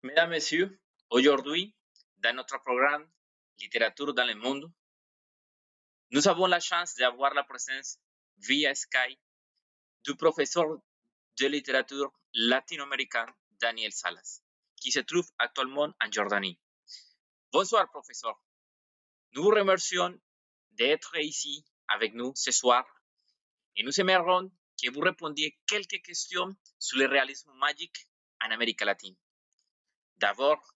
Mesdames, Messieurs, aujourd'hui, dans notre programme Littérature dans le monde, nous avons la chance d'avoir la présence via Skype du professeur de littérature latino-américaine Daniel Salas, qui se trouve actuellement en Jordanie. Bonsoir, professeur. Nous vous remercions d'être ici avec nous ce soir et nous aimerions que vous répondiez quelques questions sur le réalisme magique en Amérique latine. D'abord,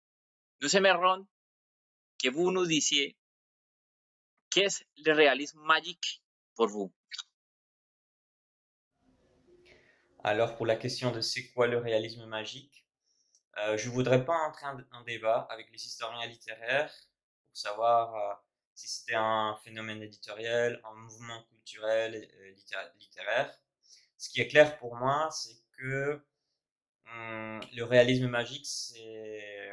nous aimerions que vous nous disiez qu'est-ce le réalisme magique pour vous. Alors, pour la question de c'est quoi le réalisme magique, je voudrais pas entrer en débat avec les historiens littéraires pour savoir si c'était un phénomène éditorial, un mouvement culturel littéraire. Ce qui est clair pour moi, c'est que le réalisme magique, c'est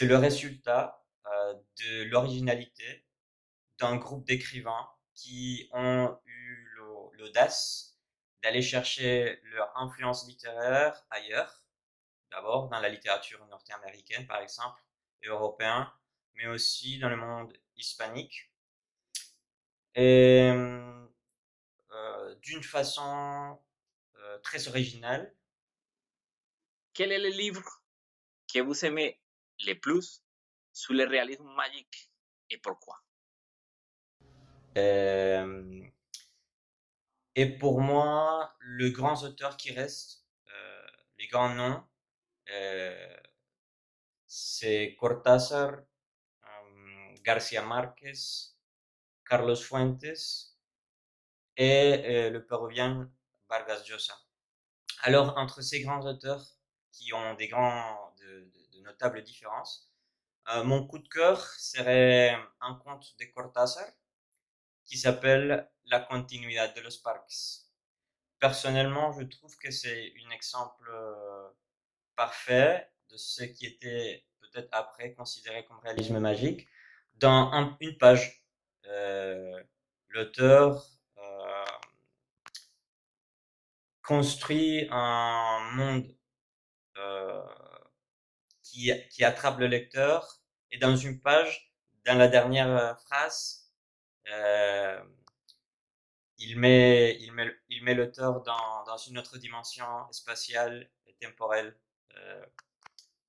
le résultat de l'originalité d'un groupe d'écrivains qui ont eu l'audace d'aller chercher leur influence littéraire ailleurs, d'abord dans la littérature nord-américaine par exemple, et européenne, mais aussi dans le monde hispanique, et d'une façon très originale. Quel est le livre que vous aimez le plus sur le réalisme magique et pourquoi? Euh, et pour moi, le grand auteur qui reste, les grands noms, euh, c'est Cortázar, García Márquez, Carlos Fuentes et le péruvien Vargas Llosa. Alors, entre ces grands auteurs qui ont de notables différences, mon coup de cœur serait un conte de Cortázar qui s'appelle La continuidad de los parques. Personnellement, je trouve que c'est un exemple parfait de ce qui était peut-être après considéré comme réalisme magique. Dans une page, l'auteur construit un monde euh, qui attrape le lecteur et dans une page, dans la dernière phrase, euh, il met l'auteur dans une autre dimension spatiale et temporelle. Euh,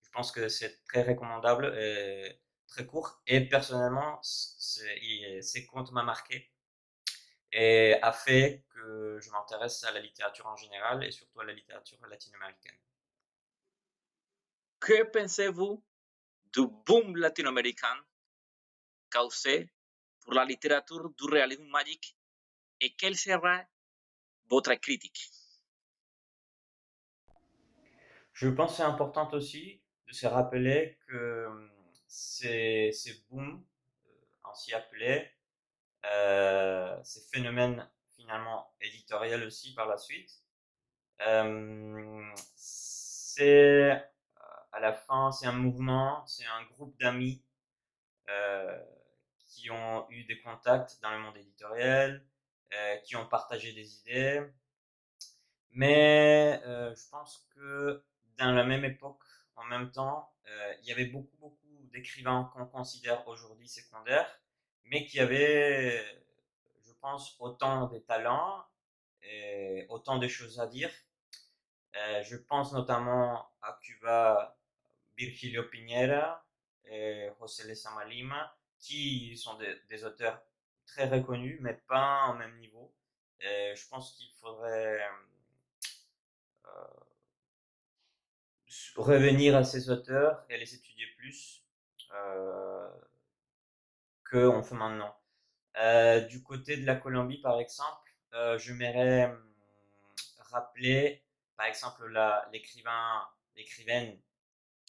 je pense que c'est très recommandable et très court. Et personnellement, ces contes m'a marqué et a fait que je m'intéresse à la littérature en général et surtout à la littérature latino-américaine. Que pensez-vous du boom latino-américain causé pour la littérature du réalisme magique et quelle sera votre critique? Je pense que c'est important aussi de se rappeler que ces booms, ainsi appelés, ces phénomènes finalement éditoriels aussi par la suite, c'est à la fin, c'est un mouvement, c'est un groupe d'amis euh, qui ont eu des contacts dans le monde éditorial, qui ont partagé des idées, mais je pense que dans la même époque, en même temps, il y avait beaucoup d'écrivains qu'on considère aujourd'hui secondaires, mais qui avaient, je pense, autant de talents et autant de choses à dire. Je pense notamment à Cuba, Virgilio Piñera et José Lezama Lima, qui sont des auteurs très reconnus, mais pas au même niveau. Et je pense qu'il faudrait revenir à ces auteurs et les étudier plus euh, qu'on fait maintenant. Du côté de la Colombie, par exemple, je m'aimerais rappeler, par exemple, l'écrivaine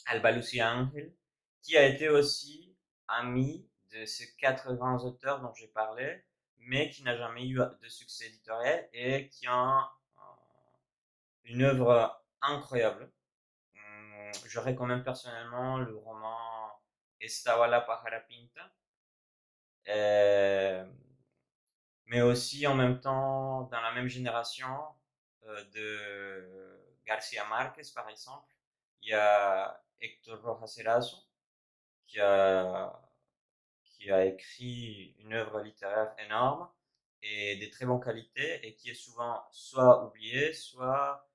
Alba Lucia Angel, qui a été aussi amie de ces quatre grands auteurs dont j'ai parlé, mais qui n'a jamais eu de succès éditorial et qui a une œuvre incroyable. Je recommande personnellement le roman Estaba la pájara pinta, euh, mais aussi en même temps, dans la même génération de Garcia Marquez, par exemple, Il y a Héctor Rojas Erazo qui a, qui a écrit une œuvre littéraire énorme et de très bonne qualité et qui est souvent soit oublié, soit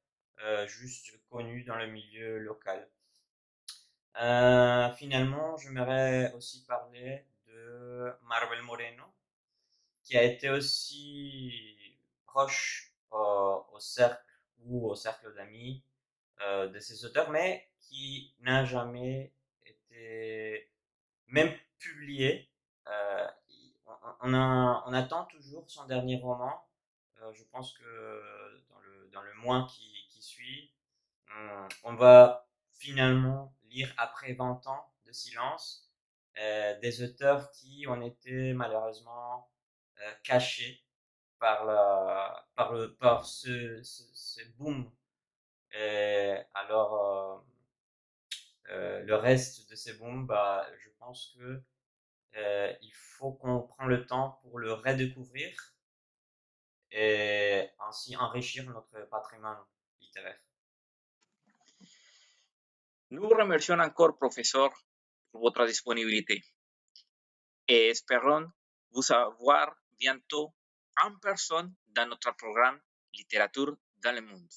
juste connu dans le milieu local. Finalement, j'aimerais aussi parler de Marvel Moreno, qui a été aussi proche au cercle ou au cercle d'amis de ces auteurs, mais qui n'a jamais été même publié. Euh, on attend toujours son dernier roman. Je pense que dans le mois qui suit, on va finalement lire après 20 ans de silence des auteurs qui ont été malheureusement cachés par ce boom. Et alors, le reste de ces booms, bah, je pense que il faut qu'on prenne le temps pour le redécouvrir et ainsi enrichir notre patrimoine littéraire. Nous vous remercions encore, professeur, pour votre disponibilité et espérons vous avoir bientôt en personne dans notre programme Littérature dans le monde.